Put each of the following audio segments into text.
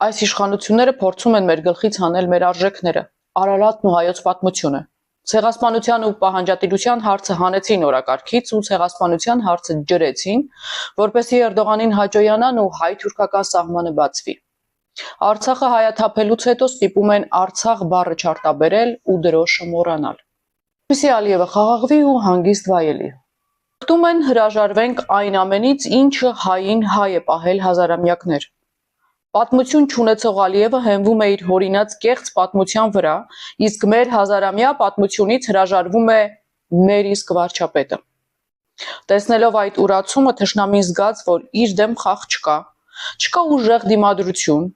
Այս իշխանությունները փորձում են մեր գլխից հանել մեր արժեքները, Արարատն ու հայոց պատմությունը։ Ցեղասպանության ու պահանջատիրության հարցը հանեցին օրակարգից ու ցեղասպանության հարցը ջրեցին, որպեսզի Էրդողանին հաջողանան ու հայ-թուրքական սահմանը բացվի։ Արցախը հայաթափելուց հետո ստիպում են Արցախ բառը չարտաբերել ու դրոշը մոռանալ։ Որպեսզի Ալիևը խաղաղվի ու հանգիստ վայելի։ Խտում են հրաժարվենք այն ամենից, ինչը հային հայ է պահել հազարամյակներ։ Պատմություն չունեցող Ալիևը հենվում է իր հորինած կեղծ պատմության վրա, իսկ մեր հազարամյա պատմությունից հրաժարվում է մեր իսկ վարչապետը։ Տեսնելով այդ ուրացումը, թշնամին զգաց, որ իր դեմ խաղ չկա ուժեղ դիմադրություն,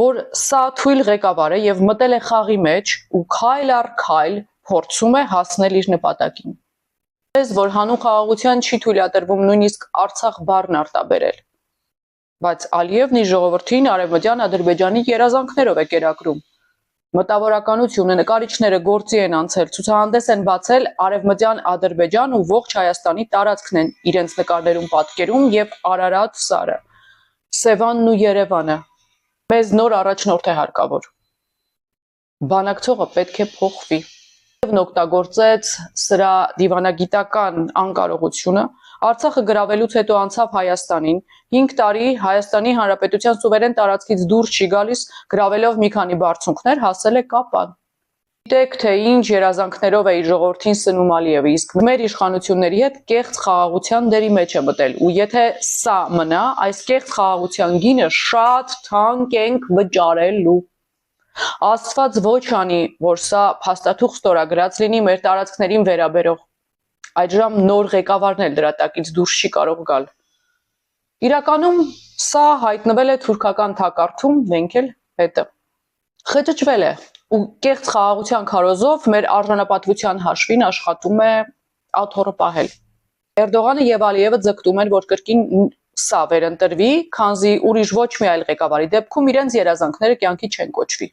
որ սա թույլ ղեկավար է եւ մտել է խաղի մեջ ու քայլ առ քայլ փորձում է հասնել իր նպատակին։ Այս որ հանուն խաղաղության չի թույլատրվում նույնիսկ Արցախ բառն արտաբերել։ Բայց Ալիևն իր ժողովրդին Արևմտյան Ադրբեջանի երազանքներով է կերակրում։ Մտավորականությունը, նկարիչները գործի են անցել, ցուցահանդես են բացել Արևմտյան Ադրբեջան ու ողջ Հայաստանի տարածքն են իրենց նկարներում պատկերում եւ Արարատ սարը, Սևանն ու Երևանը։ Մեզ նոր առաջնորդ է հարկավոր։ Բանակցողը պետք է փոխվի։ Եվն օգտագործեց սրա դիվանագիտական անկարողությունը, Արցախը գրավելուց հետո անցավ Հայաստանին, 5 տարի Հայաստանի Հանրապետության սուվերեն տարածքից դուրս չի գալիս, գրավելով մի քանի բարձունքներ, հասել է Կապան։ Գիտեք, թե ինչ երազանքներով է իր ժողովրդին սնում Ալիևը, իսկ մեր իշխանությունների հետ կեղծ խաղաղության դերի մեջ է մտել, ու եթե սա մնա, այս կեղծ խաղաղության գինը շատ թանկ ենք վճարելու։ Աստված ոչ անի, որ սա փաստաթուղթ ստորագրած լինի մեր տարածքներին վերաբերող։ Այդժամ նոր ղեկավարն էլ դրա տակից դուրս չի կարող գալ։ Իրականում սա հայտնվել է թուրքական թակարդում, մենք էլ հետը։ Խճճվել է ու կեղծ խաղաղության քարոզով մեր արժանապատվության հաշվին աշխատում է աթոռը պահել։ Էրդողանը եւ Ալիևը ձգտում են, որ կրկին սա վերընտրվի, քանզի ուրիշ ոչ մի այլ ղեկավարի դեպքում իրենց երազանքները կյանքի չեն կոչվի։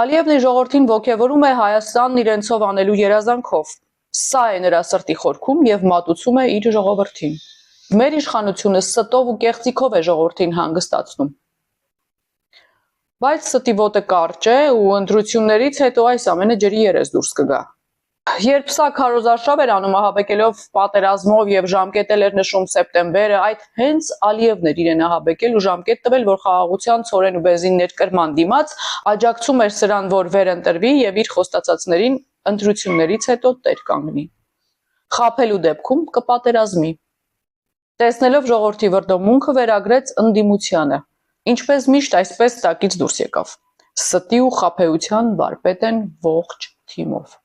Ալիևն իր ժողովրդին ոգևորում է Հայաստանն իրենցով անելու երազանքով։ Սա է նրա սրտի խորքում եւ մատուցում է իր ժողովրդին։ Մեր իշխանությունը ստով ու կեղծիքով է ժողովրդին հանգստացնում։ Բայց ստի ոտը կարճ է ու ընտրություններից հետո այս ամենը ջրի երես դուրս կգա։ Երբ սա քարոզարշավ էր անում ահաբեկելով պատերազմով եւ ժամկետել էր նշում սեպտեմբերը, այդ հենց Ալիևն էր իրեն ահաբեկել ու ժամկետ տվել, որ խաղաղության ցորեն ու բենզին ներկրման դիմաց աջակցում էր սրան, որ վերընտրվի եւ իր խոստացածներին ընտրություններից հետո տեր կանգնի։ Խաբելու դեպքում կպատերազմի։ Տեսնելով ժողովրդի վրդովմունքը վերագրեց ընդդիմությանը։ Ինչպես միշտ այսպես տակից դուրս եկավ։ Ստի ու խաբեության վարպետ են ողջ թիմով։